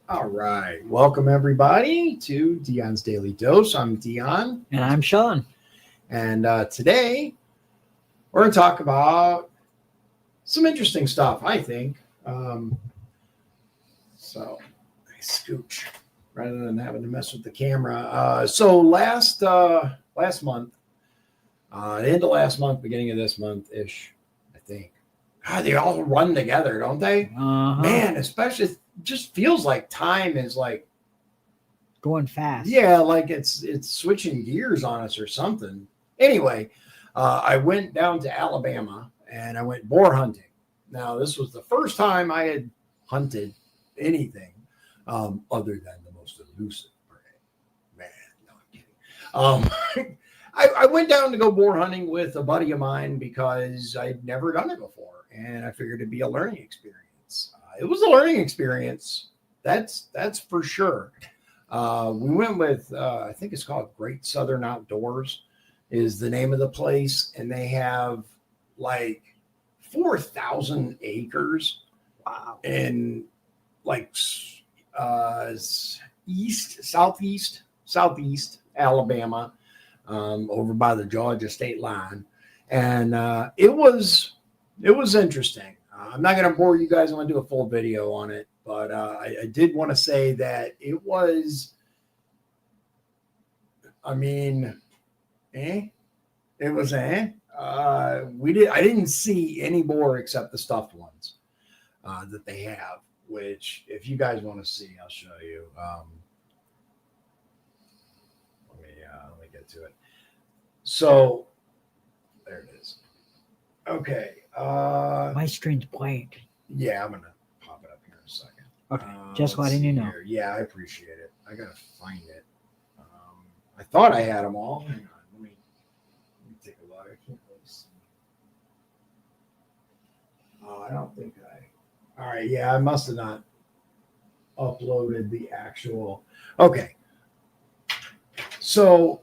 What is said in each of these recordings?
All right. Welcome, everybody, to Dion's Daily Dose. I'm Dion. And I'm Shawn. And today we're going to talk about some interesting stuff, I think. So I scooch rather than having to mess with the camera. So last month, the end of last month, beginning of this month-ish, I think. God, they all run together, don't they? Uh-huh. Man, especially, it just feels like time is like going fast. Yeah, like it's switching gears on us or something. Anyway, I went down to Alabama and I went boar hunting. Now, this was the first time I had hunted anything other than the most elusive prey. Man, no, I'm kidding. I went down to go boar hunting with a buddy of mine because I'd never done it before, and I figured it'd be a learning experience. It was a learning experience. That's for sure. We went with, I think it's called Great Southern Outdoors is the name of the place. And they have like 4,000 acres. Wow. In like southeast Alabama, over by the Georgia state line. And it was interesting. I'm not going to bore you guys. I'm going to do a full video on it. But I did want to say that it was, I didn't see any boar except the stuffed ones that they have, which if you guys want to see, I'll show you. Let me get to it. So there it is. Okay. My screen's blank. Yeah, I'm going to pop it up here in a second. Okay, just letting you know. Here. Yeah, I appreciate it. I gotta find it. I thought I had them all. Hang on, let me take a look. I can't really see. I don't think I. All right, yeah, I must have not uploaded the actual. Okay, so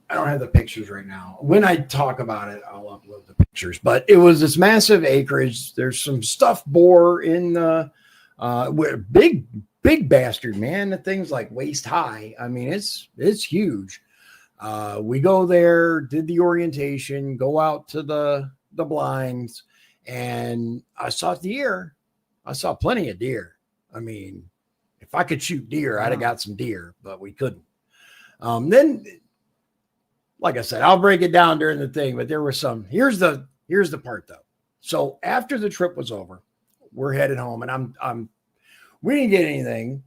I don't have the pictures right now. When I talk about it, I'll upload the pictures. But it was this massive acreage. There's some stuffed boar in the. Big bastard, man. The thing's like waist high. I mean, it's huge. We go there, did the orientation, go out to the blinds, and I saw deer. I saw plenty of deer. I mean, if I could shoot deer, I'd have got some deer, but we couldn't. Then, like I said, I'll break it down during the thing, but there was some. Here's the part though. So after the trip was over, we're headed home, and we didn't get anything.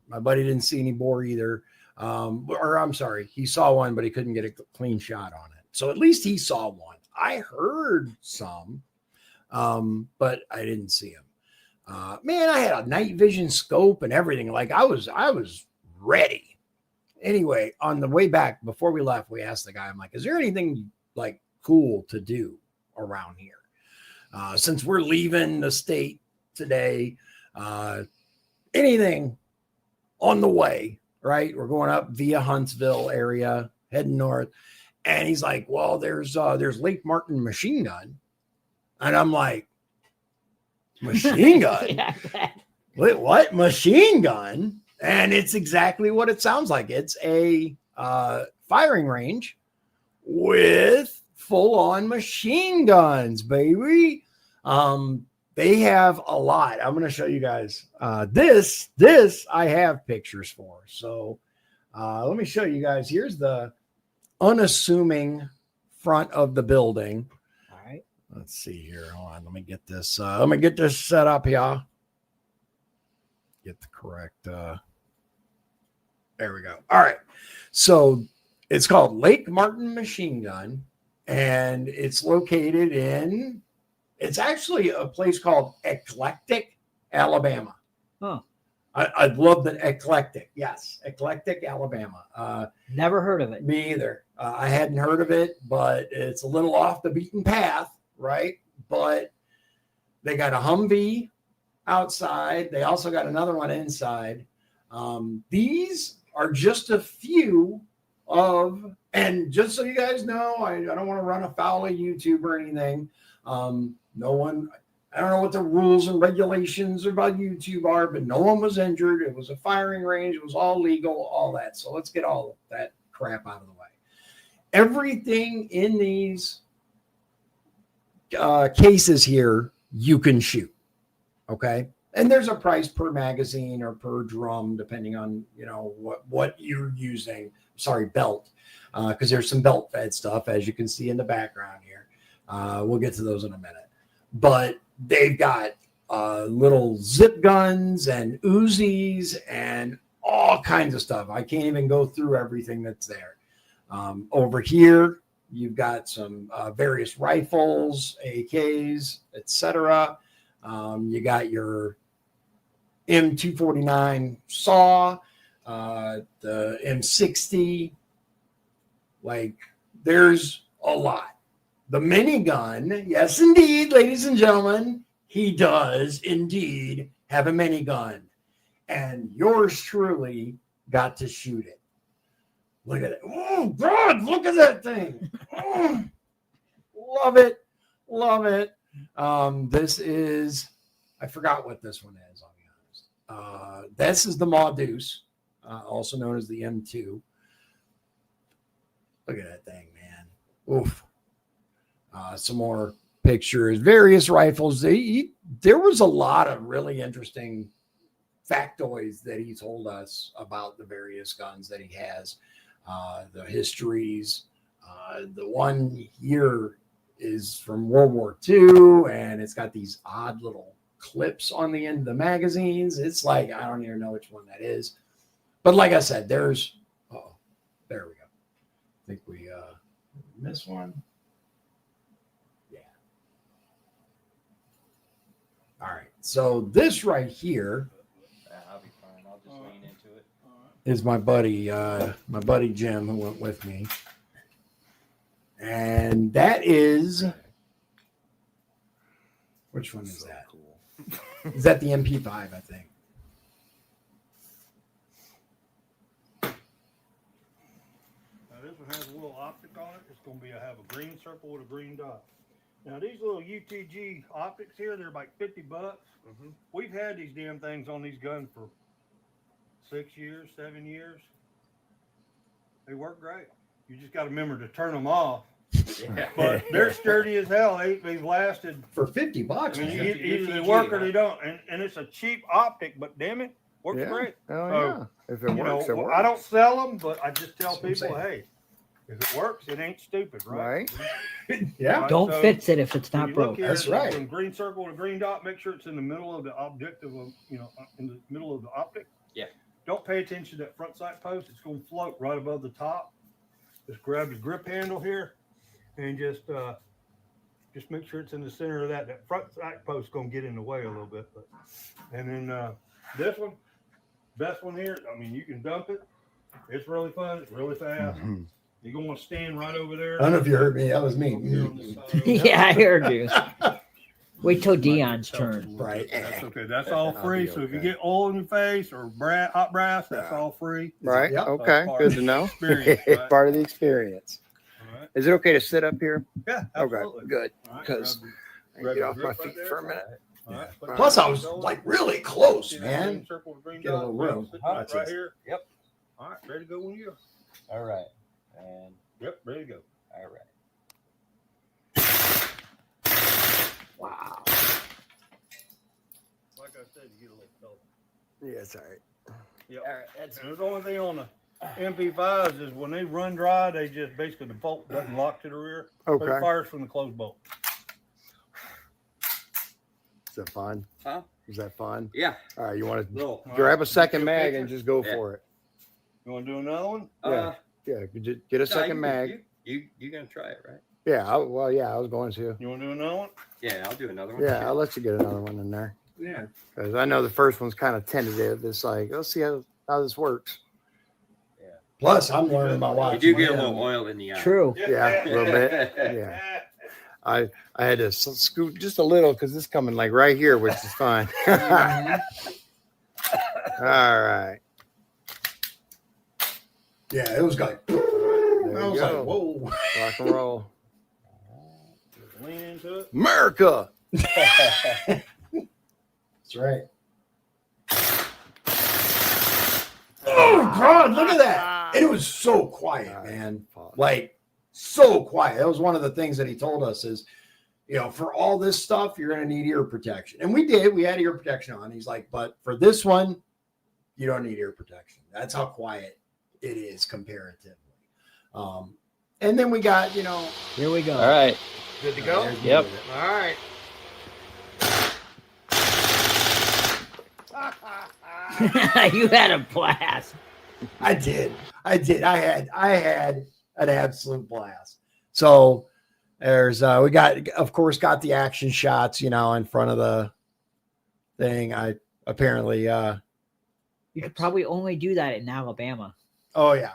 My buddy didn't see any boar either. Or I'm sorry, he saw one, but he couldn't get a clean shot on it. So at least he saw one. I heard some, but I didn't see him. Man, I had a night vision scope and everything. Like I was ready. Anyway, on the way back, before we left, we asked the guy, I'm like, is there anything like cool to do around here? Since we're leaving the state today, anything on the way, right? We're going up via Huntsville area, heading north. And he's like, well, there's Lake Martin machine gun. And I'm like, machine gun? Yeah. Wait, what? Machine gun? And it's exactly what it sounds like. It's a firing range with full-on machine guns, baby. They have a lot. I'm going to show you guys this I have pictures for. So let me show you guys. Here's the unassuming front of the building. All right. Let's see here. Hold on. Let me get this. Let me get this set up here. Get the correct. There we go. All right. So it's called Lake Martin Machine Gun, and it's located in. It's actually a place called Eclectic, Alabama. Huh. I love the Eclectic. Yes, Eclectic, Alabama. Never heard of it. Me either. I hadn't heard of it, but it's a little off the beaten path, right? But they got a Humvee outside. They also got another one inside. These are just a few of, and just so you guys know, I don't want to run afoul of YouTube or anything. No one, I don't know what the rules and regulations about YouTube are, but no one was injured. It was a firing range. It was all legal, all that. So let's get all that crap out of the way. Everything in these cases here, you can shoot. Okay. And there's a price per magazine or per drum, depending on, what you're using. Sorry, belt. Because there's some belt fed stuff, as you can see in the background here. We'll get to those in a minute. But they've got little zip guns and Uzis and all kinds of stuff. I can't even go through everything that's there. Over here, you've got some various rifles, AKs, etc. You got your M249 saw, the M60. Like, there's a lot. The minigun, yes, indeed, ladies and gentlemen, he does indeed have a minigun. And yours truly got to shoot it. Look at it. Oh, God, look at that thing. Oh, love it. Love it. This is, I forgot what this one is, I'll be honest. This is the Deuce, also known as the M2. Look at that thing, man. Oof. Some more pictures, various rifles. There was a lot of really interesting factoids that he told us about the various guns that he has, the histories. The one here is from World War II, and it's got these odd little clips on the end of the magazines. It's like, I don't even know which one that is. But like I said, there we go. I think we missed one. Yeah. All right. So this right here I'll be fine. I'll just lean into it. is my buddy Jim, who went with me. And that is, which one is that? Cool. Is that the MP5, I think? Now this one has a little optic on it. It's going to have a green circle with a green dot. Now these little UTG optics here, they're like $50. Mm-hmm. We've had these damn things on these guns for 6 years, 7 years. They work great. You just got to remember to turn them off. Yeah. But they're sturdy as hell. They've lasted for $50. I mean, either they work or they don't, and it's a cheap optic, but damn it, works great. Oh So, yeah, if it works, it works. I don't sell them, but I just tell people, hey, if it works, it ain't stupid, right? Yeah. Right? Don't So, fix it if it's not broke. Here, that's right. From green circle to green dot, make sure it's in the middle of the objective of, in the middle of the optic. Yeah. Don't pay attention to that front sight post. It's going to float right above the top. Just grab the grip handle here and just make sure it's in the center of that. That front sight post is going to get in the way a little bit. And then this one, best one here. I mean, you can dump it. It's really fun. It's really fast. Mm-hmm. You're going to stand right over there. I don't know if you heard me. That was me. Yeah, I heard you. Wait till Dion's turn. Right. That's okay. That's all free. So if you get oil in your face or hot brass, that's all free. Right. Yep. Okay. Good to know. Right? Part of the experience. All right. Is it okay to sit up here? Yeah, absolutely. Okay. Good. All right, Because I can get off my feet for a minute. All right. Plus, I was like really close, See that man. green circle with green Get a dot? little room. Sit That's right it. here. Yep. All right, ready to go when you are. All right. And Yep, ready to go. all right. Wow. Like I said, you get a little felt. Yeah, it's all right. Yep. All right. That's And the only thing on the MP5s is when they run dry, they just basically the bolt doesn't lock to the rear. But Okay. it fires from the closed bolt. Is that fun? Huh? Is that fun? yeah. All right. You want to Little. grab a second Get a mag picture? and just go Yeah. for it. You want to do another one? Yeah. Get a second mag. You gonna try it, right? Yeah. I was going to. You want to do another one? Yeah, I'll do another one. Yeah. I'll let you get another one in there. Yeah. Because I know the first one's kind of tentative. It's like, let's see how this works. Plus, I'm learning about You watching. do get a little oil in the eye. True. Yeah, a little bit. Yeah. I had to scoot just a little because it's coming like right here, which is fine. All right. Yeah, it was like. There I you was go. like, whoa. Rock and roll. Lean into it. America. That's right. Oh God, look at that. And it was so quiet, man. Like so quiet. That was one of the things that he told us is, for all this stuff, you're going to need ear protection. And we did. We had ear protection on. He's like, but for this one, you don't need ear protection. That's how quiet it is comparatively. And then we got, Here we go. All right. Good to go? Yep. All right. You had a blast. I did. I had an absolute blast. So there's we got, of course, got the action shots, in front of the thing. I apparently You could probably only do that in Alabama. oh yeah.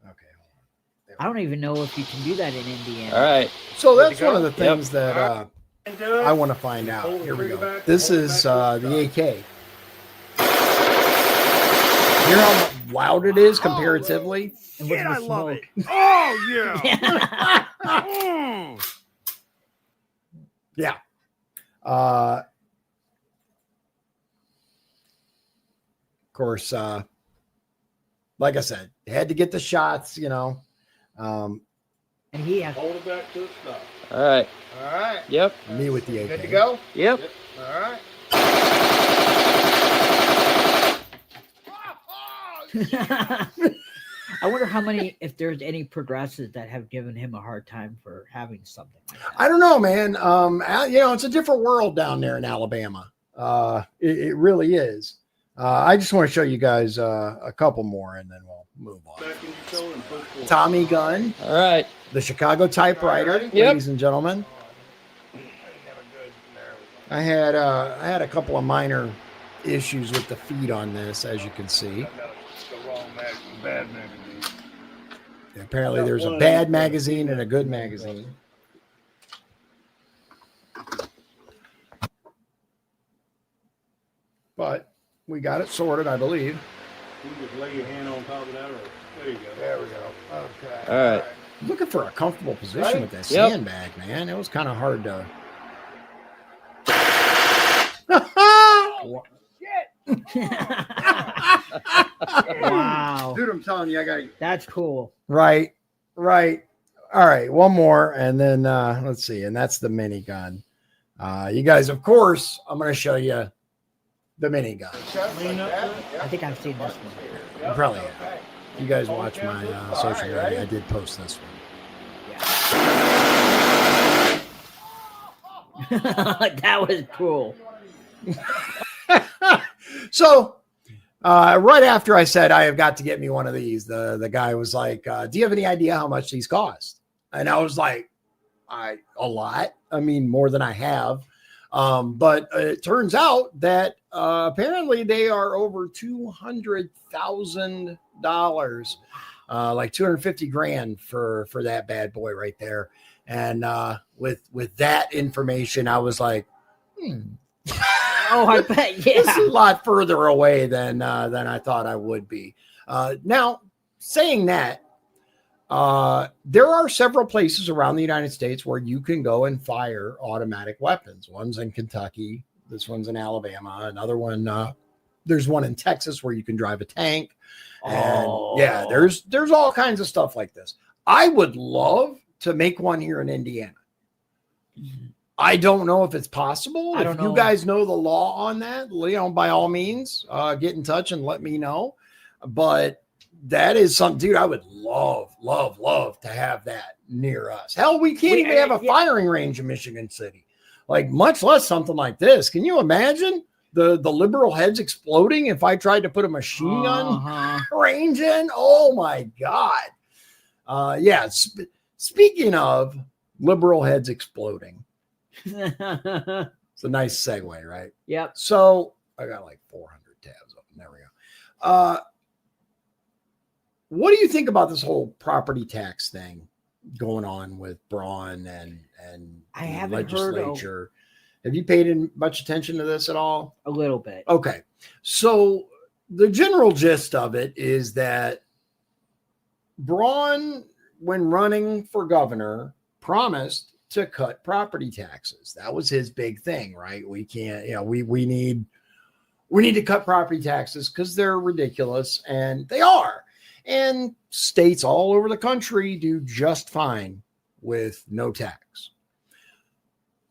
Okay, hold on. I don't even know if you can do that in Indiana. All right. So Good to that's one go? of the things that I want to find out. Hold the Here we trigger go. back, This hold it is back, the AK. You know how loud it is comparatively? And with the smoke. Oh, yeah. Yeah. Of course, like I said, had to get the shots, And he has Hold it back to the stop. All right. All right. Yep. me with the AK. Good to go? Yep. All right. I wonder if there's any progressives that have given him a hard time for having something like that. I don't know, man. It's a different world down there in Alabama. It really is. I just want to show you guys a couple more and then we'll move on. Back in your shoulder and push forward. Tommy gun, All right. the Chicago typewriter, Yep. ladies and gentlemen. I had a couple of minor issues with the feed on this, as you can see. Bad magazine. Apparently, there's a bad magazine and a good magazine. But we got it sorted, I believe. You can just lay your hand on top of that, or there you go. There we go. Okay. All right. Looking for a comfortable position Right? with that Yep. sandbag, man. It was kind of hard to. Wow. Dude, I'm telling you, I got to. That's cool. Right. All right, one more, and then let's see, and that's the minigun. You guys, of course, I'm going to show you the minigun. I think I've seen this one. You probably have. You guys watch my social media. I did post this one. That was cool. So right after I said I have got to get me one of these, the guy was like, do you have any idea how much these cost? And I was like, a lot. I mean, more than I have. But it turns out that apparently they are over $200,000, like 250 grand for that bad boy right there. And with that information, I was like, Oh, I bet. this is Yeah. a lot further away than I thought I would be. Now, saying that, there are several places around the United States where you can go and fire automatic weapons. One's in Kentucky. This one's in Alabama. Another one, there's one in Texas where you can drive a tank. And yeah, there's all kinds of stuff like this. I would love to make one here in Indiana. I don't know if it's possible. I If don't you know. guys know the law on that, by all means, get in touch and let me know. But that is something, dude, I would love to have that near us. Hell, we can't even have a firing range in Michigan City, like much less something like this. Can you imagine the liberal heads exploding if I tried to put a machine gun range in? Oh my God. Yeah. Speaking of liberal heads exploding, it's a nice segue, right? Yep. So I got like 400 tabs open. There we go. What do you think about this whole property tax thing going on with Braun and I the haven't heard of- legislature? Have you paid much attention to this at all? A little bit. Okay. So the general gist of it is that Braun, when running for governor, promised to cut property taxes. That was his big thing, right? We can't, we need to cut property taxes because they're ridiculous, and they are. And states all over the country do just fine with no tax.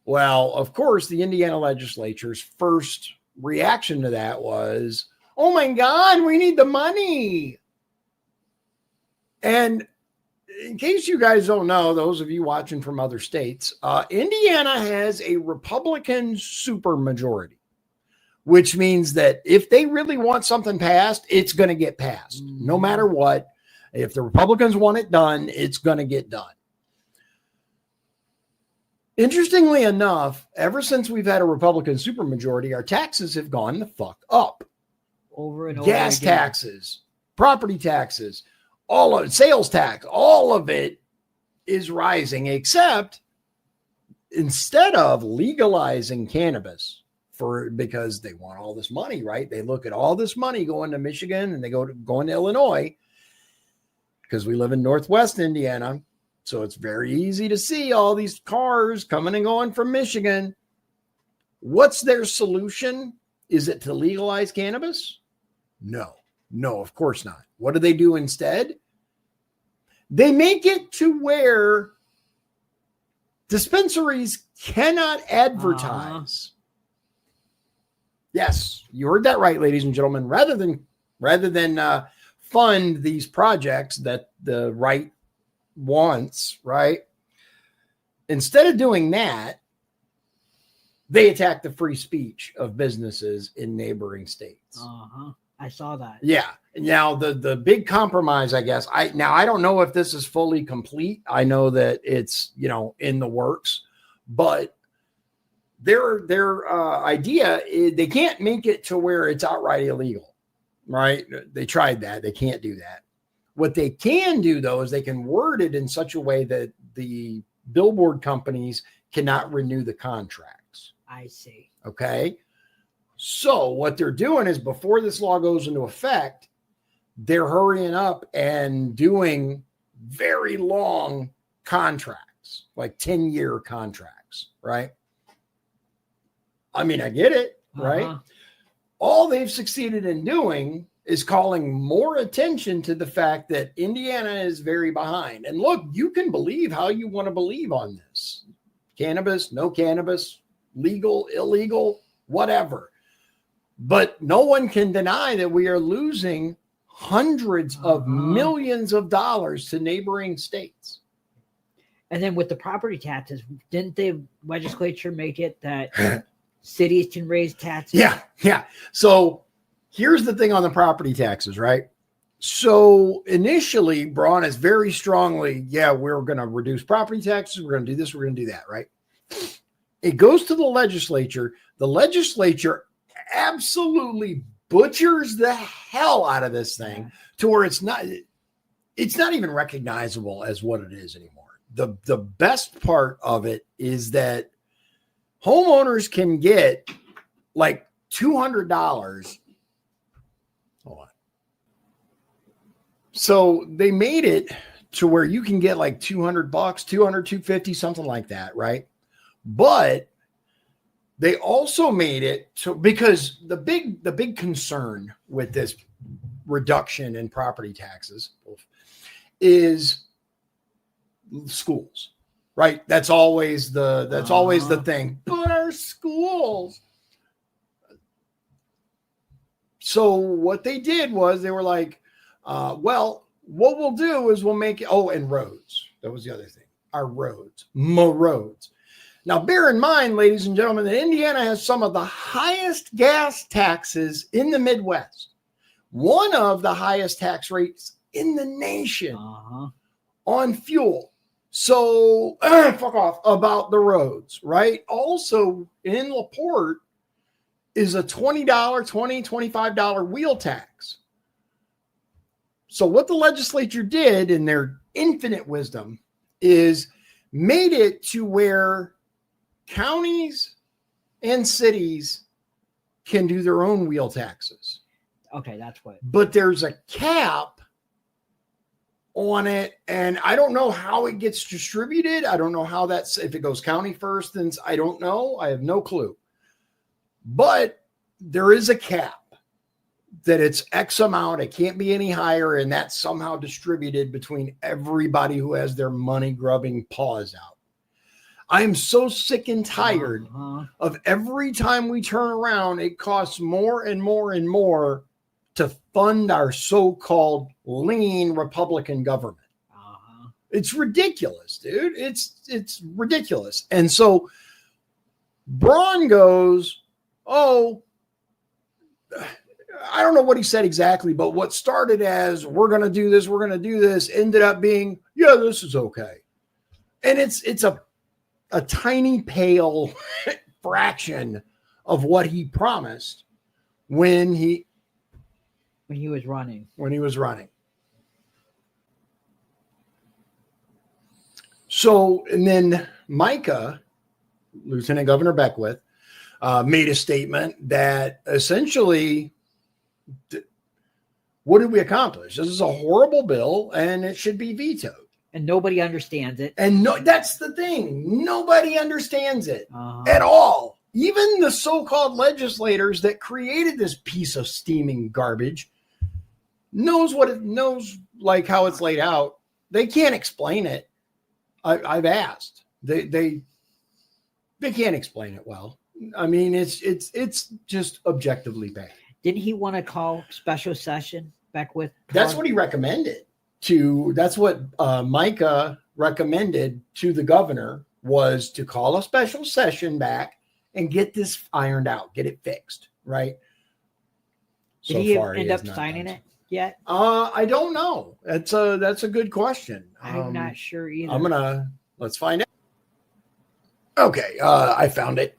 Well, of course, the Indiana legislature's first reaction to that was, oh my God, we need the money. And in case you guys don't know, those of you watching from other states, Indiana has a Republican supermajority, which means that if they really want something passed, it's going to get passed. No matter what. If the Republicans want it done, it's going to get done. Interestingly enough, ever since we've had a Republican supermajority, our taxes have gone the fuck up. Over and over Gas again. taxes, property taxes, all of it, sales tax, all of it is rising, except instead of legalizing cannabis because they want all this money, right? They look at all this money going to Michigan and they going to Illinois because we live in Northwest Indiana. So it's very easy to see all these cars coming and going from Michigan. What's their solution? Is it to legalize cannabis? No, of course not. What do they do instead? They make it to where dispensaries cannot advertise. Yes, you heard that right, ladies and gentlemen. Rather than fund these projects that the right wants, right? Instead of doing that, they attack the free speech of businesses in neighboring states. I saw that. Yeah. Now the big compromise, I guess. I don't know if this is fully complete. I know that it's in the works, but their idea is they can't make it to where it's outright illegal, right? They tried that. They can't do that. What they can do though is they can word it in such a way that the billboard companies cannot renew the contracts. I see. Okay. So what they're doing is before this law goes into effect, they're hurrying up and doing very long contracts, like 10-year contracts, right? I mean, I get it, right? All they've succeeded in doing is calling more attention to the fact that Indiana is very behind. And look, you can believe how you want to believe on this. Cannabis, no cannabis, legal, illegal, whatever. But no one can deny that we are losing hundreds of millions of dollars to neighboring states. And then with the property taxes, didn't the legislature make it that cities can raise taxes? Yeah. So here's the thing on the property taxes, right? So initially, Braun is very strongly, we're going to reduce property taxes. We're going to do this. We're going to do that, right? It goes to the legislature. The legislature absolutely butchers the hell out of this thing to where it's not even recognizable as what it is anymore. The best part of it is that homeowners can get like $200. Hold on. So they made it to where you can get like $200, $250, something like that, right? But they also made it so because the big concern with this reduction in property taxes is schools, right? That's always the thing. But our schools. So what they did was they were like, well, what we'll do is we'll make it. Oh, and roads. That was the other thing. Our roads, roads. Now, bear in mind, ladies and gentlemen, that Indiana has some of the highest gas taxes in the Midwest. One of the highest tax rates in the nation on fuel. So, fuck off about the roads, right? Also, in LaPorte is a $25 wheel tax. So what the legislature did in their infinite wisdom is made it to where counties and cities can do their own wheel taxes. Okay, that's what. But there's a cap on it, and I don't know how it gets distributed. I don't know how that's, if it goes county first, then I don't know. I have no clue. But there is a cap that it's X amount. It can't be any higher, and that's somehow distributed between everybody who has their money grubbing paws out. I am so sick and tired of every time we turn around, it costs more and more and more to fund our so-called lean Republican government. It's ridiculous, dude. It's ridiculous. And so Braun goes, oh, I don't know what he said exactly, but what started as we're going to do this ended up being, yeah, this is okay. And it's a tiny pale fraction of what he promised when he was running. So, and then Micah, Lieutenant Governor Beckwith, made a statement that essentially, what did we accomplish? This is a horrible bill and it should be vetoed. And nobody understands it. And no, that's the thing. Nobody understands it at all. Even the so-called legislators that created this piece of steaming garbage knows like how it's laid out. They can't explain it. I've asked. They can't explain it well. I mean, it's just objectively bad. Didn't he want to call special session Beckwith? That's what he recommended. That's what Micah recommended to the governor, was to call a special session back and get this ironed out, get it fixed, right? Did he end up signing it yet? I don't know. That's a good question. I'm not sure either. Let's find out. Okay, I found it.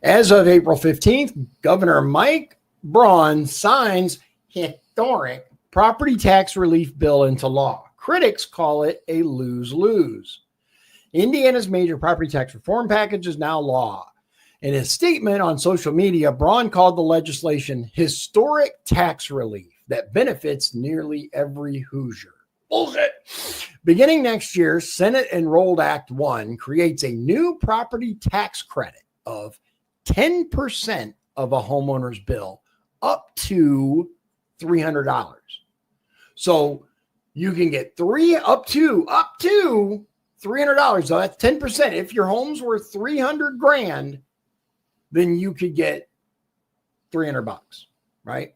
As of April 15th, Governor Mike Braun signs historic property tax relief bill into law. Critics call it a lose-lose. Indiana's major property tax reform package is now law. In a statement on social media, Braun called the legislation historic tax relief that benefits nearly every Hoosier. Bullshit. Beginning next year, Senate Enrolled Act 1 creates a new property tax credit of 10% of a homeowner's bill up to $300. So you can get up to $300. So that's 10%. If your home's worth $300,000, then you could get $300, right?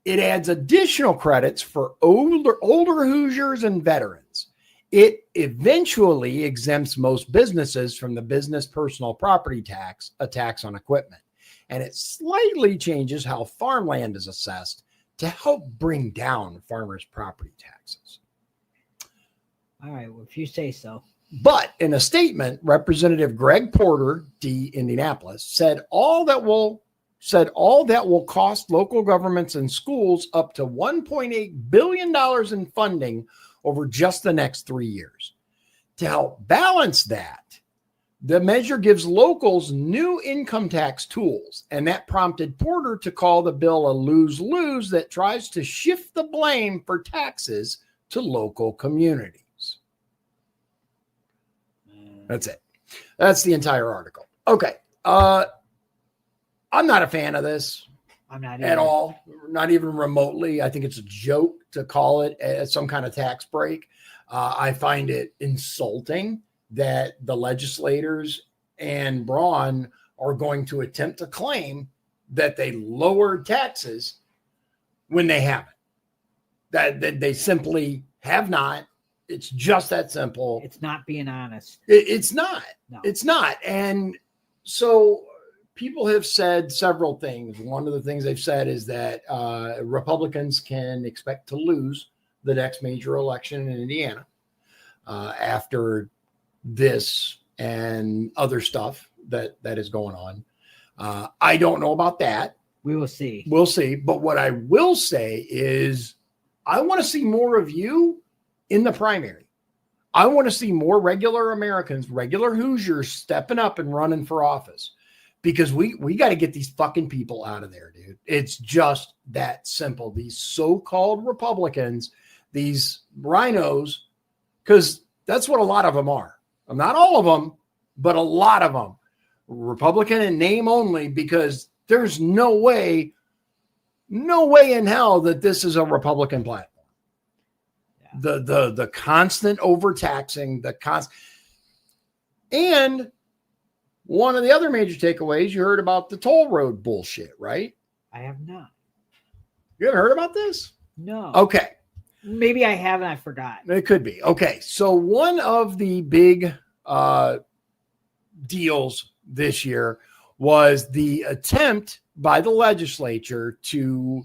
It adds additional credits for older Hoosiers and veterans. It eventually exempts most businesses from the business personal property tax, a tax on equipment. And it slightly changes how farmland is assessed to help bring down farmers' property taxes. All right, well, if you say so. But in a statement, Representative Greg Porter, D. Indianapolis, said all that will cost local governments and schools up to $1.8 billion in funding over just the next 3 years. To help balance that, the measure gives locals new income tax tools, and that prompted Porter to call the bill a lose-lose that tries to shift the blame for taxes to local communities. That's it. That's the entire article. Okay. I'm not a fan of this. I'm not at all. Not even remotely. I think it's a joke to call it some kind of tax break. I find it insulting that the legislators and Braun are going to attempt to claim that they lowered taxes when they haven't. That they simply have not. It's just that simple. It's not being honest. It's not. No. It's not. And so people have said several things. One of the things they've said is that Republicans can expect to lose the next major election in Indiana after this and other stuff that is going on. I don't know about that. We will see. We'll see. But what I will say is I want to see more of you in the primary. I want to see more regular Americans, regular Hoosiers stepping up and running for office, because we got to get these fucking people out of there, dude. It's just that simple. These so-called Republicans, these rhinos, because that's what a lot of them are. Not all of them, but a lot of them. Republican in name only, because there's no way in hell that this is a Republican platform. Yeah. The constant overtaxing, and one of the other major takeaways, you heard about the toll road bullshit, right? I have not. You haven't heard about this? No. Okay. Maybe I have and I forgot. It could be. Okay. So one of the big deals this year was the attempt by the legislature to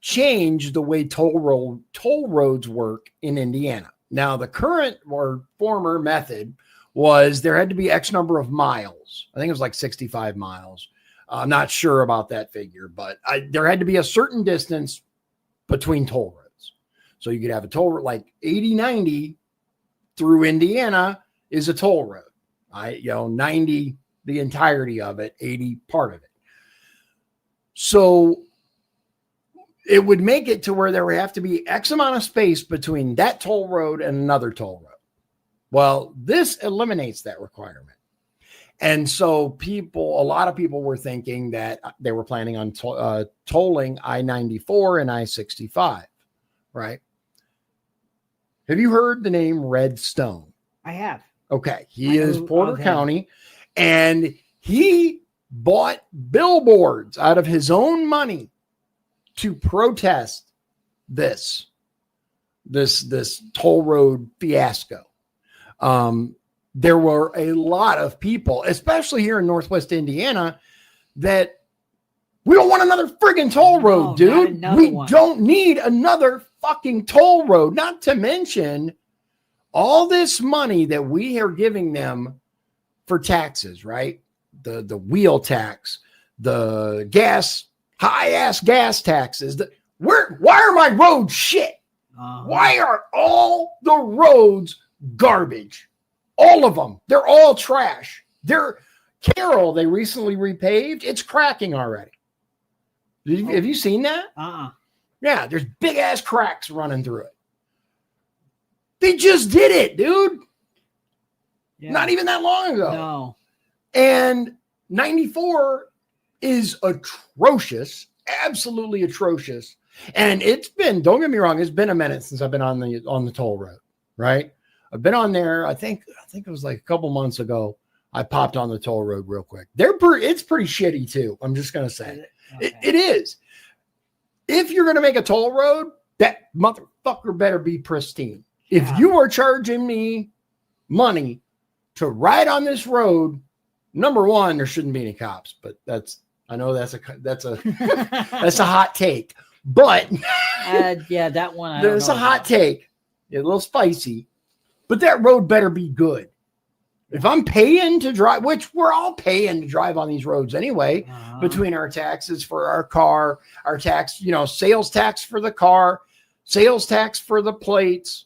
change the way toll roads work in Indiana. Now, the current or former method was there had to be X number of miles. I think it was like 65 miles. I'm not sure about that figure, but there had to be a certain distance between toll roads. So you could have a toll road like 80-90 through Indiana is a toll road. 90, the entirety of it, 80 part of it. So it would make it to where there would have to be X amount of space between that toll road and another toll road. Well, this eliminates that requirement. And so a lot of people were thinking that they were planning on tolling I-94 and I-65, right? Have you heard the name Red Stone? I have. Okay. He is Porter County, and he bought billboards out of his own money to protest this toll road fiasco. There were a lot of people, especially here in Northwest Indiana, that we don't want another friggin' toll road, dude. We don't need another fucking toll road. Not to mention all this money that we are giving them for taxes, right? The wheel tax, the high ass gas taxes. Why are my roads shit? Why are all the roads garbage? All of them. They're all trash. Carroll, they recently repaved. It's cracking already. Have you seen that? Yeah, there's big ass cracks running through it. They just did it, dude. Yeah. Not even that long ago. No. And 94 is atrocious, absolutely atrocious. And don't get me wrong, it's been a minute since I've been on the toll road, right? I've been on there. I think it was like a couple months ago. I popped on the toll road real quick. It's pretty shitty too. I'm just going to say it is. If you're going to make a toll road, that motherfucker better be pristine. Yeah. If you are charging me money to ride on this road, number one, there shouldn't be any cops, but I know that's a that's a hot take, but yeah, that one. There's a hot take, a little spicy, but that road better be good. If I'm paying to drive, which we're all paying to drive on these roads anyway, between our taxes for our car, our tax, sales tax for the car, sales tax for the plates,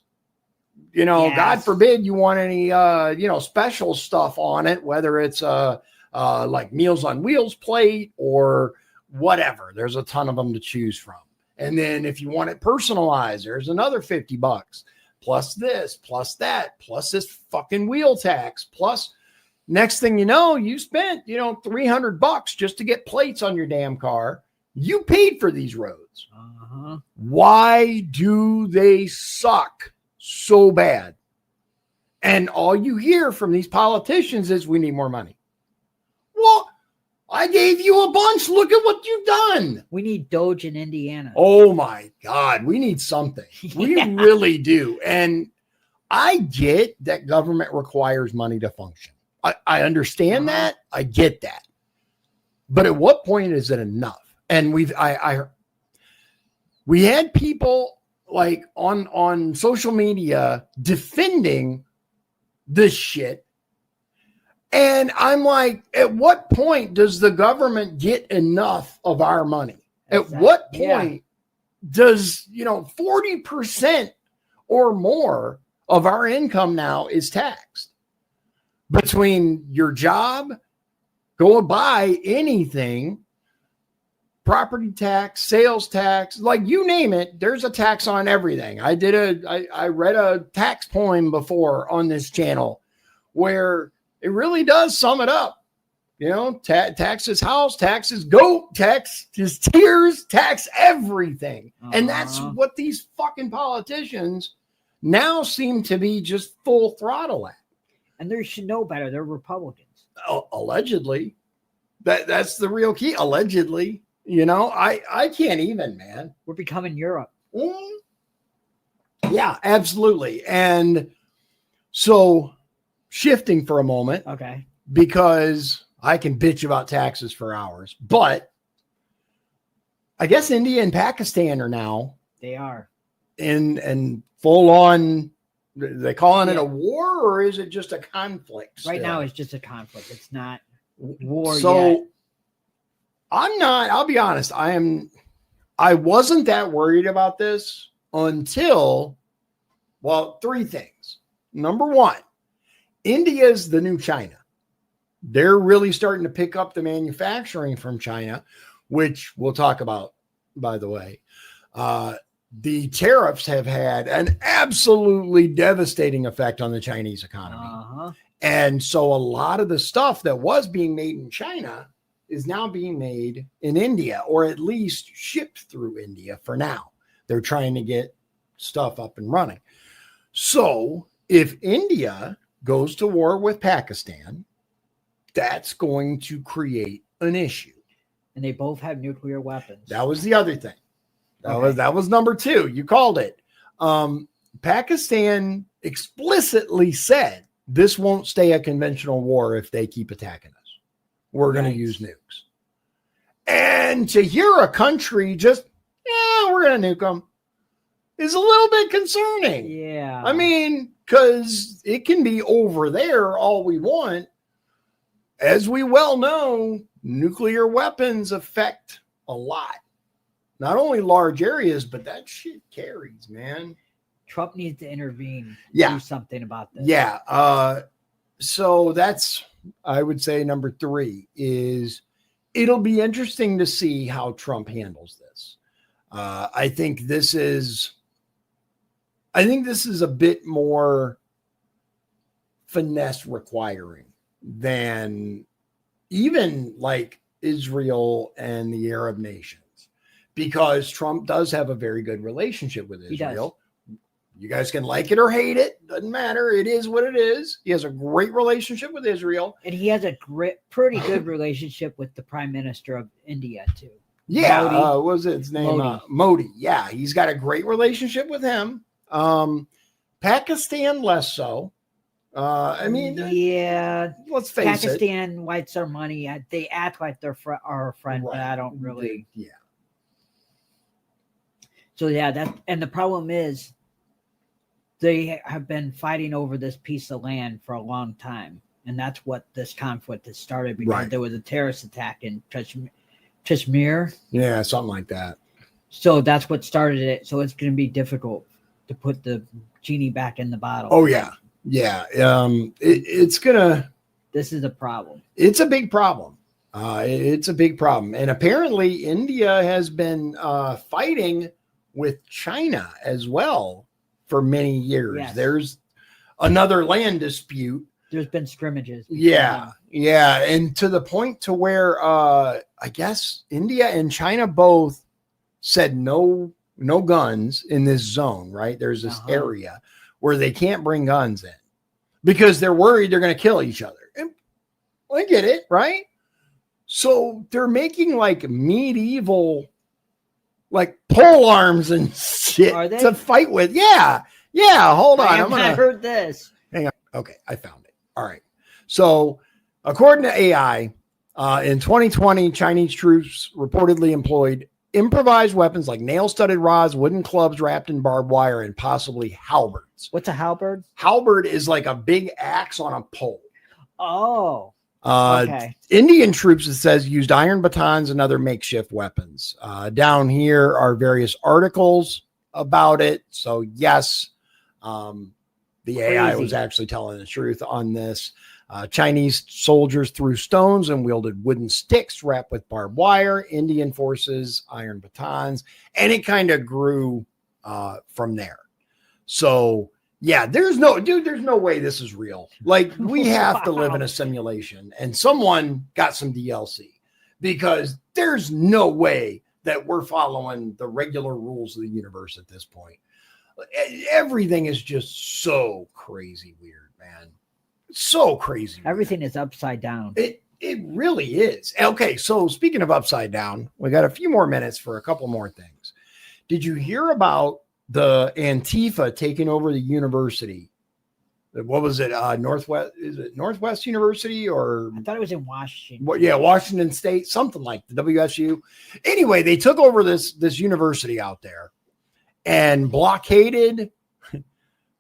yes. God forbid you want any, special stuff on it, whether it's like Meals on Wheels plate or whatever. There's a ton of them to choose from. And then if you want it personalized, there's another $50. Plus this, plus that, plus this fucking wheel tax, plus next thing you know, you spent, $300 just to get plates on your damn car. You paid for these roads. Why do they suck so bad? And all you hear from these politicians is we need more money. Well, I gave you a bunch. Look at what you've done. We need Doge in Indiana. Oh my God. We need something. We really do. And I get that government requires money to function. I understand that. I get that. But at what point is it enough? And we had people like on social media defending this shit. And I'm like, at what point does the government get enough of our money? Exactly. At what point does, 40% or more of our income now is taxed between your job, go buy anything, property tax, sales tax, like you name it, there's a tax on everything. I read a tax poem before on this channel where it really does sum it up. You know, taxes house, taxes goat, taxes tears, tax everything. And that's what these fucking politicians now seem to be just full throttle at. And they should know better. They're Republicans. Allegedly. That's the real key. Allegedly. You know, I can't even, man. We're becoming Europe. Yeah, absolutely. And so shifting for a moment. Okay. Because I can bitch about taxes for hours, but I guess India and Pakistan are now. They are. In full on, they calling it a war, or is it just a conflict? Right still? now it's just a conflict. It's not war So yet. I'll be honest. I wasn't that worried about this until, well, three things. Number one, India's the new China. They're really starting to pick up the manufacturing from China, which we'll talk about, by the way. The tariffs have had an absolutely devastating effect on the Chinese economy. And so a lot of the stuff that was being made in China is now being made in India, or at least shipped through India for now. They're trying to get stuff up and running. So if India goes to war with Pakistan, that's going to create an issue. And they both have nuclear weapons. That was the other thing. That was number two. You called it. Pakistan explicitly said this won't stay a conventional war if they keep attacking us. We're going to use nukes. And to hear a country just, we're going to nuke them is a little bit concerning. Yeah. I mean, because it can be over there all we want. As we well know, nuclear weapons affect a lot. Not only large areas, but that shit carries, man. Trump needs to intervene. Yeah. Do something about this. Yeah. So that's, I would say, number three is it'll be interesting to see how Trump handles this. I think this is a bit more finesse requiring than even like Israel and the Arab nations, because Trump does have a very good relationship with Israel. You guys can like it or hate it. Doesn't matter. It is what it is. He has a great relationship with Israel. And he has a pretty good relationship with the Prime Minister of India, too. Yeah. What was his name? Modi. Yeah. He's got a great relationship with him. Pakistan, less so. I mean, let's face Pakistan wipes our money. They act like they're our friend, but I don't really. Yeah. So, and the problem is, they have been fighting over this piece of land for a long time. And that's what this conflict has started, because there was a terrorist attack in Kashmir. Yeah, something like that. So that's what started it. So it's going to be difficult to put the genie back in the bottle. Oh, yeah. Yeah. It's going to. This is a problem. It's a big problem. It's a big problem. And apparently India has been fighting with China as well for many years. Yes. There's another land dispute. There's been scrimmages. Yeah. And to the point to where I guess India and China both said no guns in this zone, right? There's this area where they can't bring guns in because they're worried they're going to kill each other. And I get it, right? So they're making like medieval like pole arms and shit to fight with. Yeah. Hold on. I've not heard this. Hang on. Okay. I found it. All right. So according to AI, in 2020, Chinese troops reportedly employed improvised weapons like nail-studded rods, wooden clubs wrapped in barbed wire, and possibly halberds. What's a halberd? Halberd is like a big axe on a pole. Oh. Okay. Indian troops, it says, used iron batons and other makeshift weapons. Down here are various articles about it. So yes, the AI was actually telling the truth on this. Chinese soldiers threw stones and wielded wooden sticks wrapped with barbed wire. Indian forces, iron batons, and it kind of grew from there. So yeah, there's no way this is real. Like, we have to live in a simulation, and someone got some DLC, because there's no way that we're following the regular rules of the universe at this point. Everything is just so crazy weird, man. So crazy. Everything is upside down. It really is. Okay, so speaking of upside down, we got a few more minutes for a couple more things. Did you hear about the Antifa taking over the university? What was it? Northwest? Is it Northwest University, or I thought it was in Washington. Yeah, Washington State, something like the WSU. Anyway, they took over this university out there and blockaded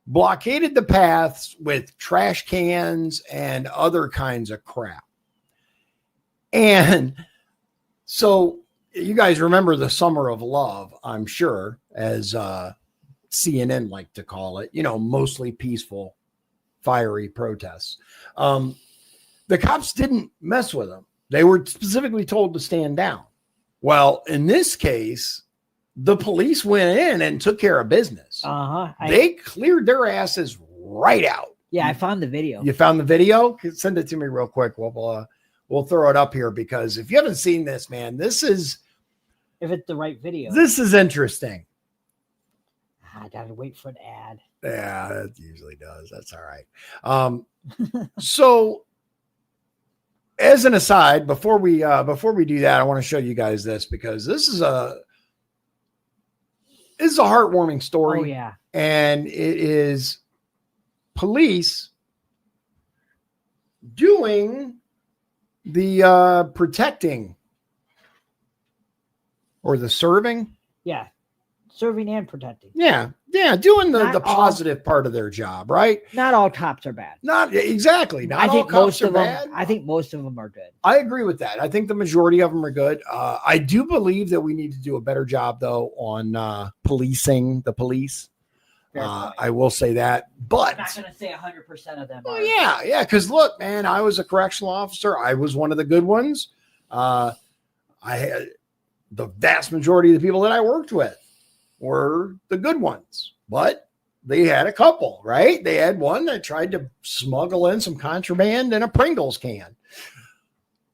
the paths with trash cans and other kinds of crap. And so you guys remember the Summer of Love, I'm sure, as CNN like to call it, mostly peaceful, fiery protests. The cops didn't mess with them. They were specifically told to stand down. Well, in this case, the police went in and took care of business. They cleared their asses right out. Yeah, I found the video. You found the video? Send it to me real quick. We'll throw it up here, because if you haven't seen this, man, if it's the right video. This is interesting. I gotta wait for an ad. Yeah, that usually does. That's all right. So, as an aside, before we do that, I want to show you guys this, because this is a heartwarming story. Oh yeah, and it is police doing the protecting, or the serving. Yeah, serving and protecting. Yeah, doing the positive part of their job, right? Not all cops are bad. Not exactly. Not I all think cops most are of them. bad. I think most of them are good. I agree with that. I think the majority of them are good. I do believe that we need to do a better job, though, on policing the police. I will say that, but I'm not going to say 100% of them. Oh yeah. Because look, man, I was a correctional officer. I was one of the good ones. I had the vast majority of the people that I worked with were the good ones, but they had a couple, right? They had one that tried to smuggle in some contraband in a Pringles can.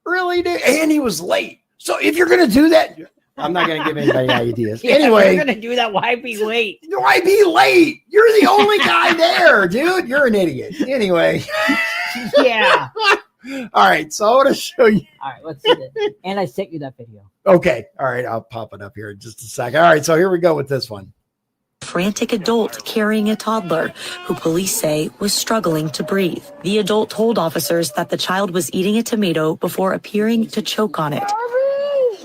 Really did, and he was late. So if you're going to do that, I'm not going to give anybody ideas. Anyway, if you're going to do that, why be late? Why be late? You're the only guy there, dude. You're an idiot. Anyway. Yeah. All right. So I want to show you. All right. Let's see this. And I sent you that video. Okay. All right. I'll pop it up here in just a second. All right. So here we go with this one. Frantic adult carrying a toddler who police say was struggling to breathe. The adult told officers that the child was eating a tomato before appearing to choke on it.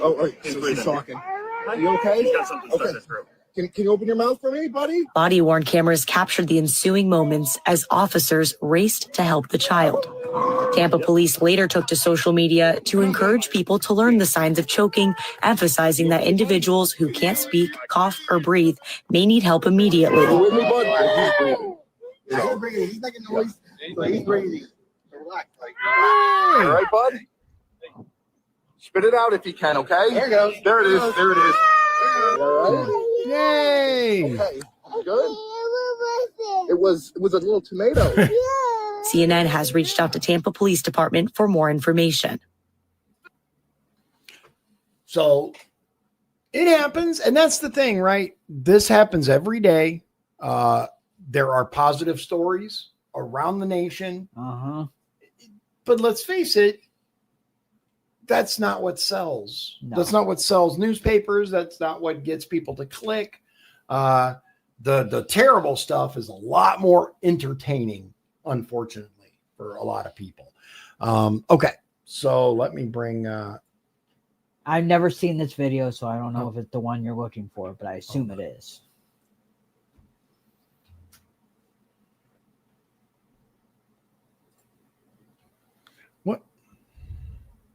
Oh, he's talking. Are you okay? He's got something stuck in his throat. Can you open your mouth for me, buddy? Body-worn cameras captured the ensuing moments as officers raced to help the child. Tampa police later took to social media to encourage people to learn the signs of choking, emphasizing that individuals who can't speak, cough, or breathe may need help immediately. With me, bud? He's breathing. He's breathing. He's making noise. He's breathing. Relax. All right, bud? Spit it out if you can, okay? There it goes. There it is. There it is. All right. Yay! Okay. Good. It was a little tomato. CNN has reached out to Tampa Police Department for more information. So it happens, and that's the thing, right? This happens every day. There are positive stories around the nation. But let's face it, that's not what sells. No. That's not what sells newspapers. That's not what gets people to click. The terrible stuff is a lot more entertaining, unfortunately, for a lot of people. Okay, so let me bring. I've never seen this video, so I don't know if it's the one you're looking for, but I assume it is.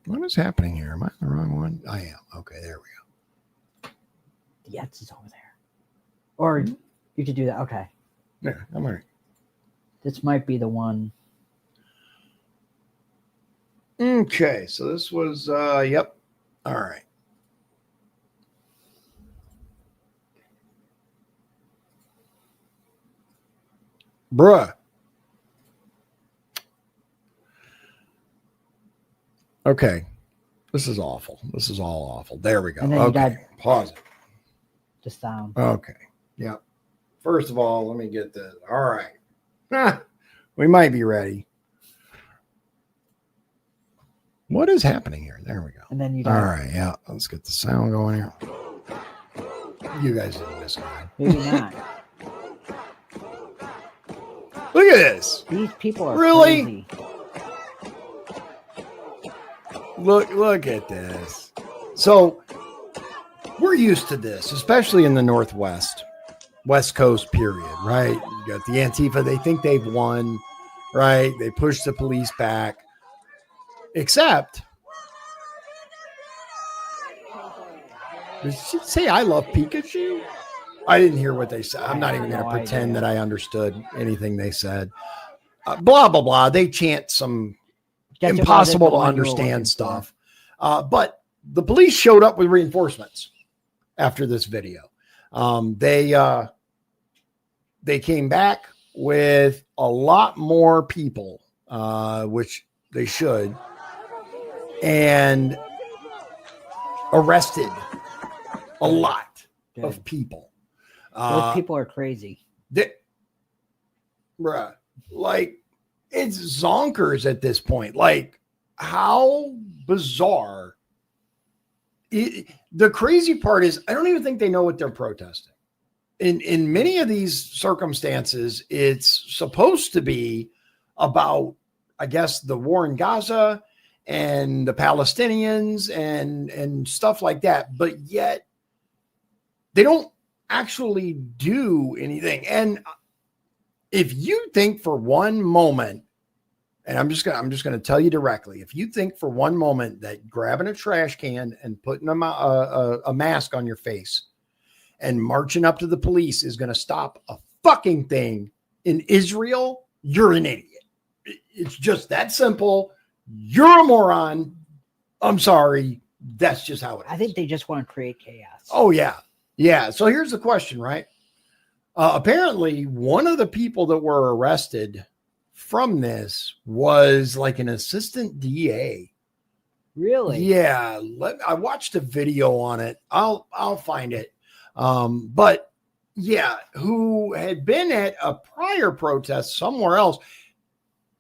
What is happening here? Am I the wrong one? I am. Okay, there we go. Yes, it's over there. Or you could do that. Okay. Yeah, I'm all right. This might be the one. Okay, so this was yep. All right. Bruh. Okay. This is awful. This is all awful. There we go. And then you got Okay. Pause it. the sound. Okay. Yep. First of all, let me get this. All right. We might be ready. What is happening here? There we go. And then you All got right. Yeah. Let's get the sound going here. You guys didn't miss it. maybe not. Look at this. These people are Really? crazy. Look at this. So we're used to this, especially in the Northwest, West Coast period, right? You got the Antifa. They think they've won, right? They push the police back. Except, did she say I love Pikachu? I didn't hear what they said. I'm not even going to pretend that I understood anything they said. Blah, blah, blah. They chant some impossible to understand stuff. But the police showed up with reinforcements after this video. They came back with a lot more people, which they should, and arrested a lot of people. Those people are crazy. Bruh, like, it's zonkers at this point. Like, how bizarre. The crazy part is, I don't even think they know what they're protesting. In many of these circumstances, it's supposed to be about, I guess, the war in Gaza and the Palestinians and stuff like that. But yet they don't actually do anything. And if you think for one moment, and I'm just gonna tell you directly, if you think for one moment that grabbing a trash can and putting a mask on your face and marching up to the police is going to stop a fucking thing in Israel, you're an idiot. It's just that simple. You're a moron. I'm sorry. That's just how it is. I think they just want to create chaos. Oh, yeah. Yeah. So here's the question, right? Apparently, one of the people that were arrested from this was like an assistant DA. Really? Yeah. I watched a video on it. I'll find it. But yeah, who had been at a prior protest somewhere else.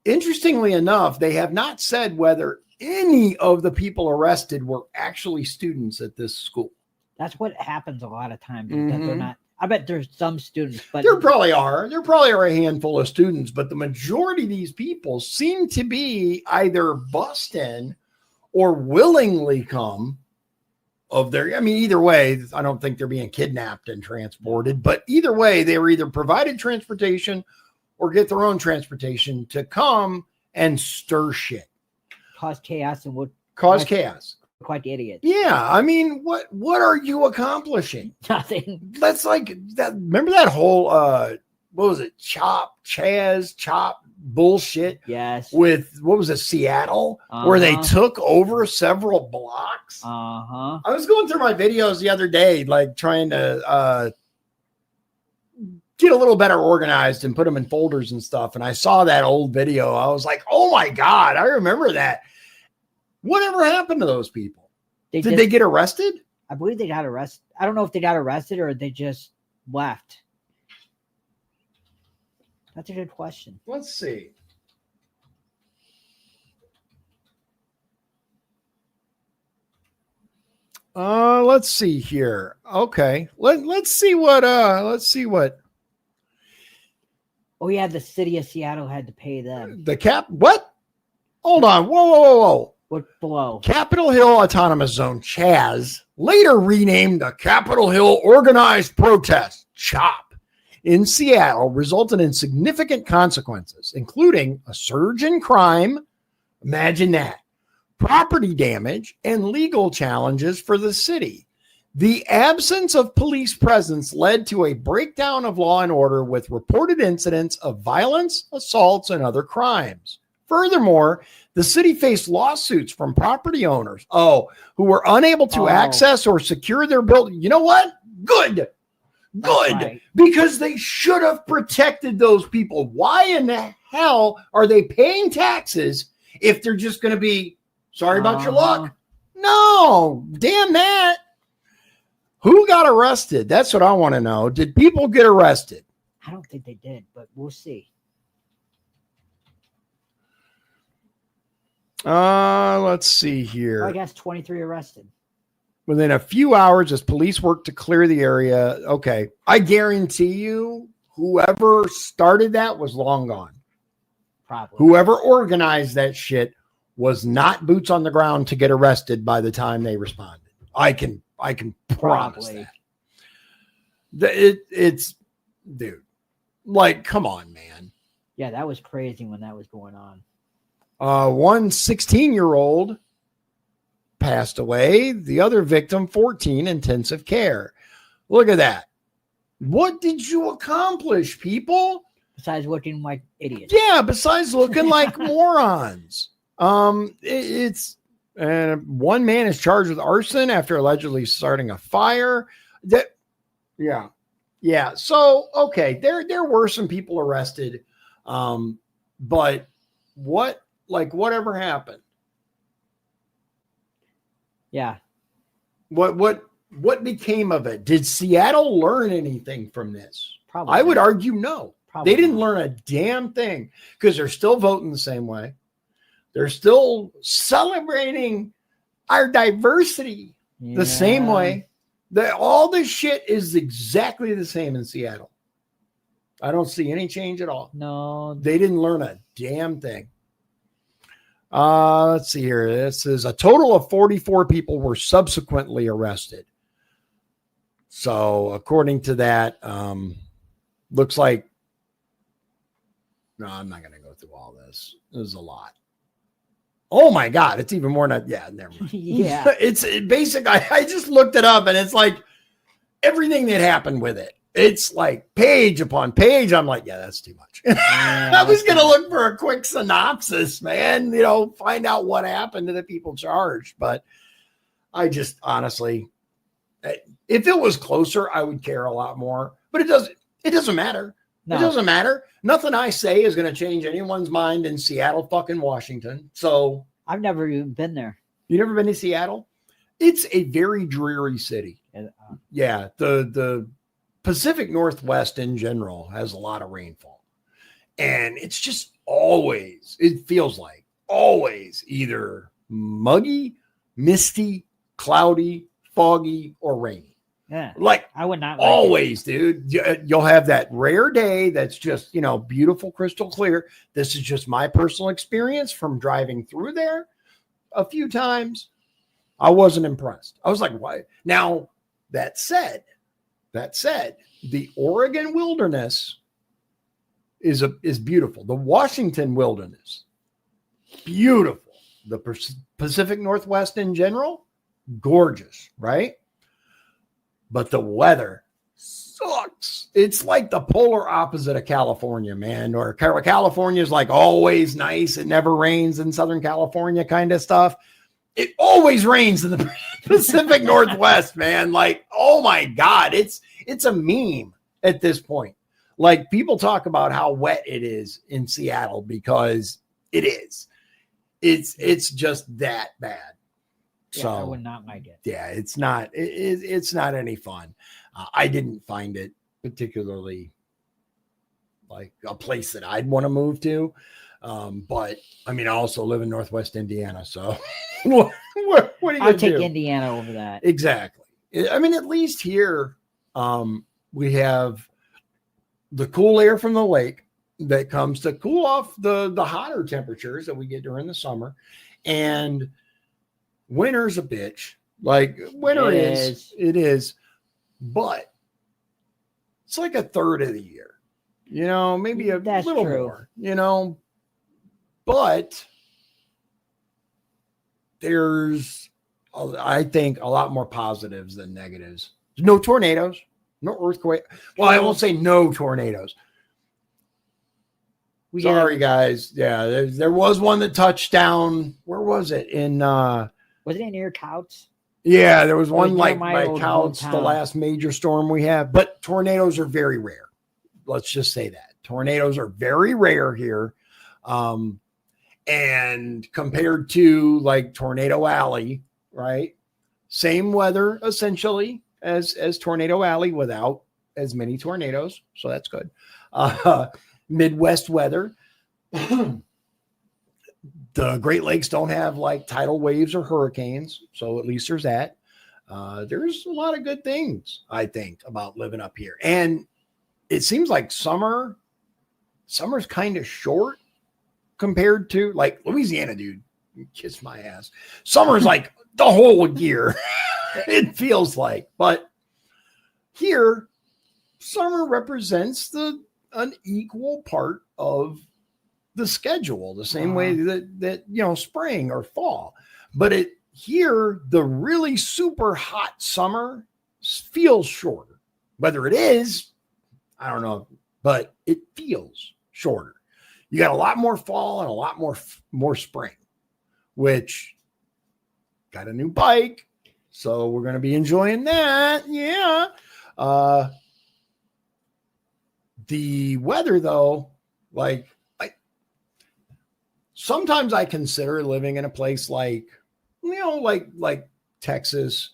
Interestingly enough, they have not said whether any of the people arrested were actually students at this school. That's what happens a lot of times. That they're not. I bet there's some students, but there probably are a handful of students, but the majority of these people seem to be either bussed in or willingly come of their, I mean, either way, I don't think they're being kidnapped and transported, but either way, they were either provided transportation or get their own transportation to come and stir shit. Cause chaos and chaos. Quite idiots. Yeah. I mean, what are you accomplishing? Nothing. That's like that. Remember that whole, what was it? Chop bullshit. Yes. With what was it? Seattle, where they took over several blocks. I was going through my videos the other day, like trying to get a little better organized and put them in folders and stuff. And I saw that old video. I was like, oh my God, I remember that. Whatever happened to those people? Did they get arrested? I believe they got arrested. I don't know if they got arrested or they just left. That's a good question. Let's see. Let's see here. Okay. Let's see what Oh yeah, the city of Seattle had to pay them. What? Hold on. Whoa. What below? Capitol Hill Autonomous Zone, Chaz, later renamed the Capitol Hill Organized Protest, CHOP, in Seattle, resulted in significant consequences, including a surge in crime, imagine that, property damage, and legal challenges for the city. The absence of police presence led to a breakdown of law and order with reported incidents of violence, assaults, and other crimes. Furthermore, the city faced lawsuits from property owners, who were unable to access or secure their building. You know what? Good. Right. Because they should have protected those people. Why in the hell are they paying taxes if they're just going to be sorry about your luck? No, damn that. Who got arrested? That's what I want to know. Did people get arrested? I don't think they did, but we'll see. Let's see here. I guess 23 arrested. Within a few hours, as police worked to clear the area. Okay. I guarantee you, whoever started that was long gone. Probably. Whoever organized that shit was not boots on the ground to get arrested by the time they responded. I can promise that. It's dude, like, come on, man. Yeah, that was crazy when that was going on. One 16-year-old passed away. The other victim, 14, intensive care. Look at that. What did you accomplish, people? Besides looking like idiots. Yeah, besides looking like morons. It's one man is charged with arson after allegedly starting a fire. Yeah. So, okay, there were some people arrested. But whatever happened? Yeah. What became of it? Did Seattle learn anything from this? Probably. I would argue no. Probably they didn't not. learn a damn thing because they're still voting the same way. They're still celebrating our diversity the same way. All this shit is exactly the same in Seattle. I don't see any change at all. No. They didn't learn a damn thing. Let's see here. This is a total of 44 people were subsequently arrested. So according to that, looks like, no, I'm not going to go through all this. There's a lot. Oh my God. It's even more than, yeah, never mind. Yeah. It's basic. I just looked it up and it's like everything that happened with it. It's like page upon page. I'm like, yeah, that's too much. Yeah, I was going to look for a quick synopsis, man, find out what happened to the people charged. But I just honestly, if it was closer, I would care a lot more, but it doesn't matter. No. It doesn't matter. Nothing I say is going to change anyone's mind in Seattle, fucking Washington. So I've never even been there. You never been to Seattle? It's a very dreary city. Yeah. The Pacific Northwest in general has a lot of rainfall, and it's just it feels like always either muggy, misty, cloudy, foggy, or rainy. Yeah. Like I would not always, dude. You'll have that rare day that's just, beautiful, crystal clear. This is just my personal experience from driving through there a few times. I wasn't impressed. I was like, why? Now, that said, the Oregon wilderness is beautiful. The Washington wilderness, beautiful. The Pacific Northwest in general, gorgeous, right? But the weather sucks. It's like the polar opposite of California, man. Or California is like always nice. It never rains in Southern California kind of stuff. It always rains in the Pacific Northwest, man. Like, oh my God, it's a meme at this point. Like, people talk about how wet it is in Seattle because it is. It's just that bad. Yeah, so I would not like it. Yeah, it's not. It's not any fun. I didn't find it particularly like a place that I'd want to move to. But I mean, I also live in Northwest Indiana, so what are you gonna I'll take do? Indiana over that. Exactly. I mean, at least here, we have the cool air from the lake that comes to cool off the hotter temperatures that we get during the summer, and winter's a bitch. Like winter it is, but it's like a third of the year, maybe a That's little true. more, but there's, I think, a lot more positives than negatives. No tornadoes, no earthquake. Well, I won't say no tornadoes. Sorry, guys. Yeah, there was one that touched down. Where was it? Was it in near Couts? Yeah, there was one like by Couts, the last major storm we have. But tornadoes are very rare. Let's just say that. Tornadoes are very rare here. And compared to like Tornado Alley, right? Same weather essentially as Tornado Alley without as many tornadoes. So that's good. Midwest weather. The Great Lakes don't have like tidal waves or hurricanes. So at least there's that. There's a lot of good things, I think, about living up here. And it seems like summer's kind of short compared to like Louisiana, dude. Kiss my ass. Summer's like the whole year. It feels like, but here, summer represents an equal part of the schedule, the same way that spring or fall. But here, the really super hot summer feels shorter. Whether it is, I don't know, but it feels shorter. You got a lot more fall and a lot more spring, which got a new bike. So we're going to be enjoying that. Yeah. The weather though, like sometimes I consider living in a place like Texas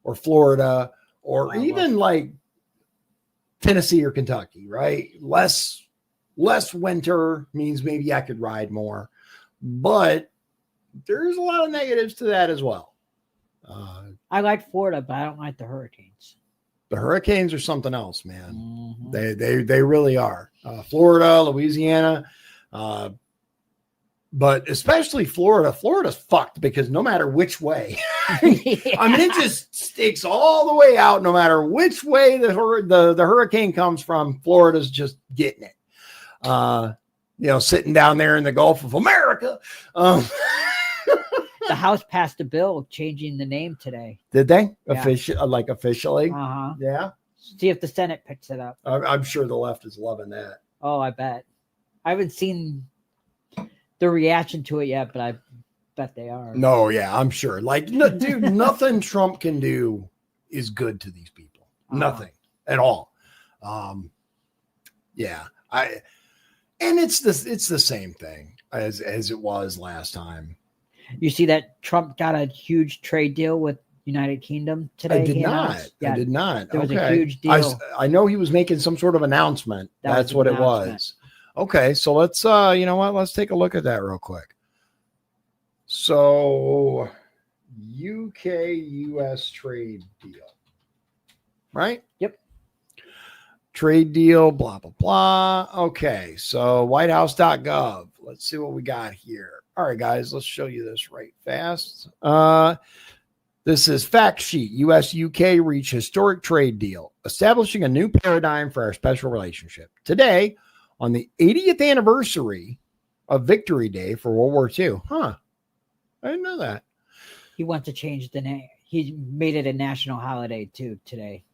or Florida or even like Tennessee or Kentucky, right? Less winter means maybe I could ride more, but there's a lot of negatives to that as well. I like Florida, but I don't like the hurricanes. The hurricanes are something else, man. Mm-hmm. They really are. Florida, Louisiana, but especially Florida. Florida's fucked because no matter which way, yeah. I mean, it just sticks all the way out. No matter which way the hurricane comes from, Florida's just getting it. Sitting down there in the Gulf of America. The House passed a bill changing the name today. Did they? Yeah. Officially? Uh-huh. Yeah. See if the Senate picks it up. I'm sure the left is loving that. Oh, I bet. I haven't seen the reaction to it yet, but I bet they are. No, yeah, I'm sure. Like, no, dude, nothing Trump can do is good to these people. Nothing at all. Yeah. And it's the same thing as it was last time. You see that Trump got a huge trade deal with United Kingdom today? I did not. There was a huge deal. I know he was making some sort of announcement. That's what it was. Okay, so let's let's take a look at that real quick. So UK-US trade deal. Right? Yep. Trade deal, blah, blah, blah. Okay, so whitehouse.gov. Let's see what we got here. All right, guys, let's show you this right fast. This is fact sheet. US-UK reach historic trade deal, establishing a new paradigm for our special relationship. Today, on the 80th anniversary of Victory Day for World War II. Huh. I didn't know that. He wants to change the name. He made it a national holiday, too, today.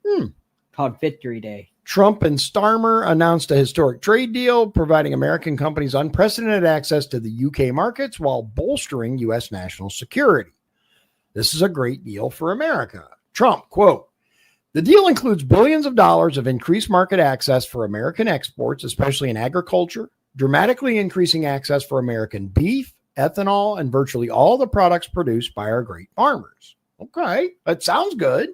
Called Victory Day. Trump and Starmer announced a historic trade deal, providing American companies unprecedented access to the UK markets while bolstering U.S. national security. This is a great deal for America. Trump, quote, "The deal includes billions of dollars of increased market access for American exports, especially in agriculture, dramatically increasing access for American beef, ethanol, and virtually all the products produced by our great farmers." Okay, that sounds good.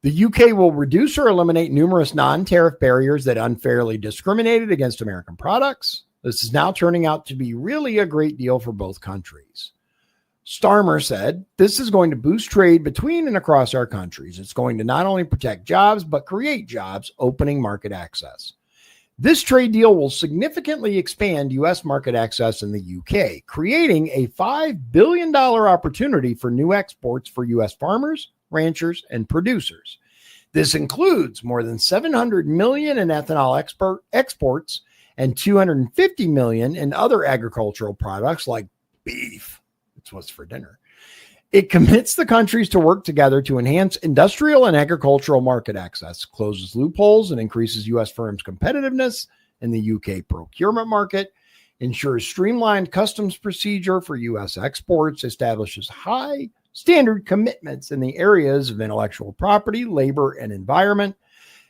The UK will reduce or eliminate numerous non-tariff barriers that unfairly discriminated against American products. This is now turning out to be really a great deal for both countries. Starmer said, "This is going to boost trade between and across our countries. It's going to not only protect jobs, but create jobs, opening market access. This trade deal will significantly expand U.S. market access in the UK, creating a $5 billion opportunity for new exports for U.S. farmers, ranchers, and producers. This includes more than $700 million in ethanol exports and $250 million in other agricultural products like beef." It's what's for dinner. It commits the countries to work together to enhance industrial and agricultural market access, closes loopholes, and increases U.S. firms' competitiveness in the UK procurement market. ensures streamlined customs procedure for U.S. exports, establishes high standard commitments in the areas of intellectual property, labor, and environment.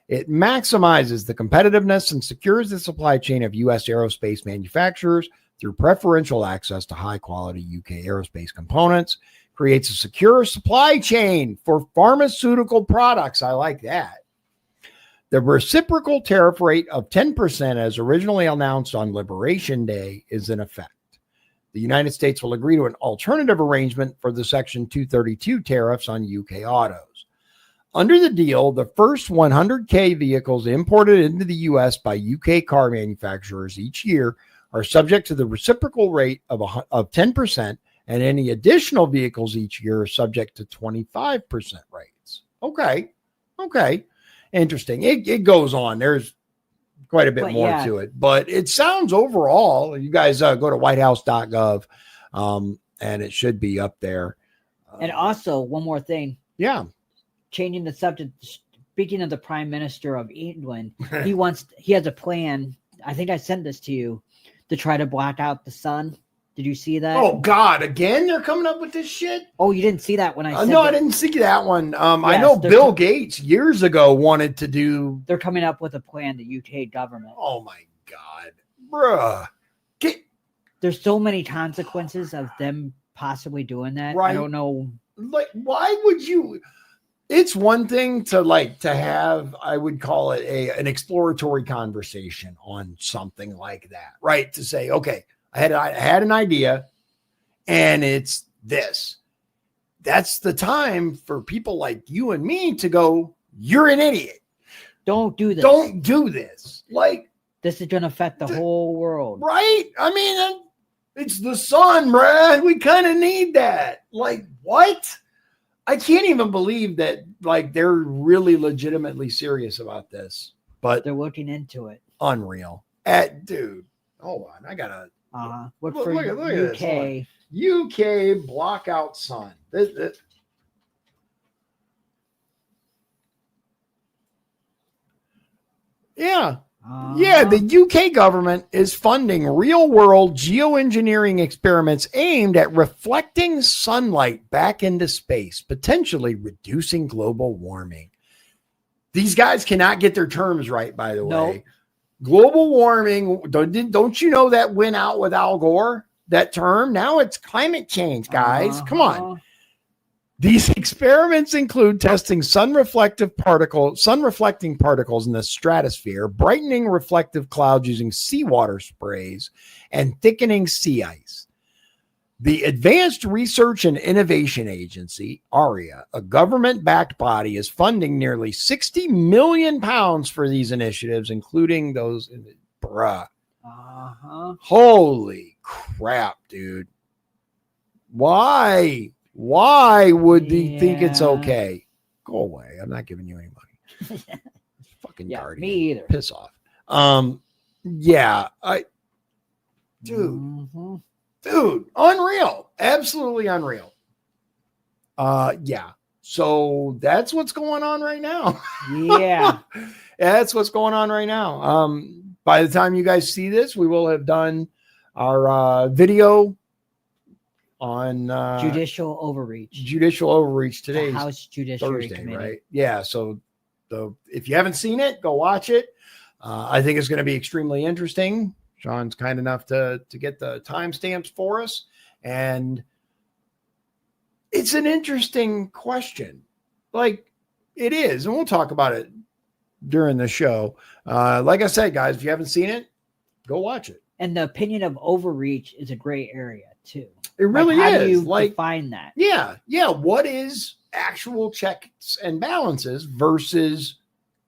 It maximizes the competitiveness and secures the supply chain of U.S. aerospace manufacturers through preferential access to high-quality UK aerospace components, creates a secure supply chain for pharmaceutical products. I like that. The reciprocal tariff rate of 10%, as originally announced on Liberation Day, is in effect. The United States will agree to an alternative arrangement for the Section 232 tariffs on UK autos. Under the deal, the first 100K vehicles imported into the U.S. by UK car manufacturers each year are subject to the reciprocal rate of 10%, and any additional vehicles each year are subject to 25% rates. Okay. Interesting. It goes on. There's quite a bit more to it, but it sounds overall, you guys go to whitehouse.gov, and it should be up there. And also, one more thing. Yeah. Changing the subject, speaking of the Prime Minister of England, he has a plan. I think I sent this to you to try to block out the sun. Did you see that? Oh God! Again, they're coming up with this shit. Oh, you didn't see that when I said no, I didn't see that one. I know Bill Gates years ago wanted to do. They're coming up with a plan. The UK government. Oh my God, bruh! There's so many consequences of them possibly doing that. Right. I don't know. Like, why would you? It's one thing to have, I would call it an exploratory conversation on something like that, right? To say, okay, I had an idea, and it's this. That's the time for people like you and me to go, you're an idiot. Don't do this. Don't do this. Like, this is going to affect the whole world. Right? I mean, it's the sun, Brad. We kind of need that. Like, what? I can't even believe that, they're really legitimately serious about this. But they're looking into it. Unreal. Dude, hold on. I got to. Look for UK. UK block out sun. Yeah. Yeah, the UK government is funding real-world geoengineering experiments aimed at reflecting sunlight back into space, potentially reducing global warming. These guys cannot get their terms right, by the way. Global warming, don't you know that went out with Al Gore, that term? Now it's climate change, guys. Come on. These experiments include testing sun-reflecting particles in the stratosphere, brightening reflective clouds using seawater sprays, and thickening sea ice. The Advanced Research and Innovation Agency, ARIA, a government-backed body, is funding nearly £60 million for these initiatives, including those in the Holy crap, dude. Why would they think it's okay? Go away. I'm not giving you any money. Fucking Guardian. Me either. Piss off. Dude, unreal. Absolutely unreal. So that's what's going on right now. Yeah. That's what's going on right now. By the time you guys see this, we will have done our video on judicial overreach. Today, House Judiciary Thursday, Committee. right? Yeah. So if you haven't seen it, go watch it. I think it's going to be extremely interesting. Shawn's kind enough to get the timestamps for us, and it's an interesting question. Like, it is, and we'll talk about it during the show. Like I said, guys, if you haven't seen it, go watch it. And the opinion of overreach is a gray area too. It really is. How do you define that? Yeah. What is actual checks and balances versus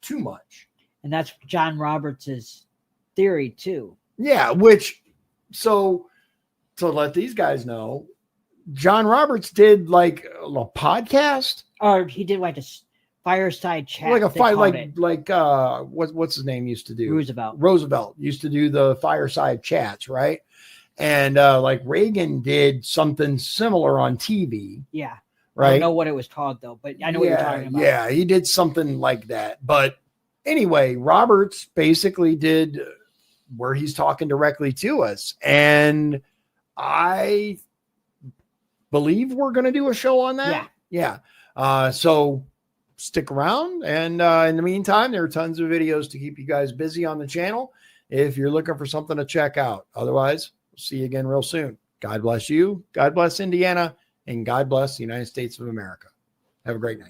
too much? And that's John Roberts' theory too. Yeah, so to let these guys know, John Roberts did like a podcast, or he did like a fireside chat, like a fight, what's his name used to do? Roosevelt used to do the fireside chats, right? And like Reagan did something similar on TV. Yeah, right. I don't know what it was called though, but I know what you're talking about. Yeah, he did something like that. But anyway, Roberts basically did where he's talking directly to us. And I believe we're going to do a show on that. Yeah. So stick around. And in the meantime, there are tons of videos to keep you guys busy on the channel if you're looking for something to check out. Otherwise, we'll see you again real soon. God bless you. God bless Indiana. And God bless the United States of America. Have a great night.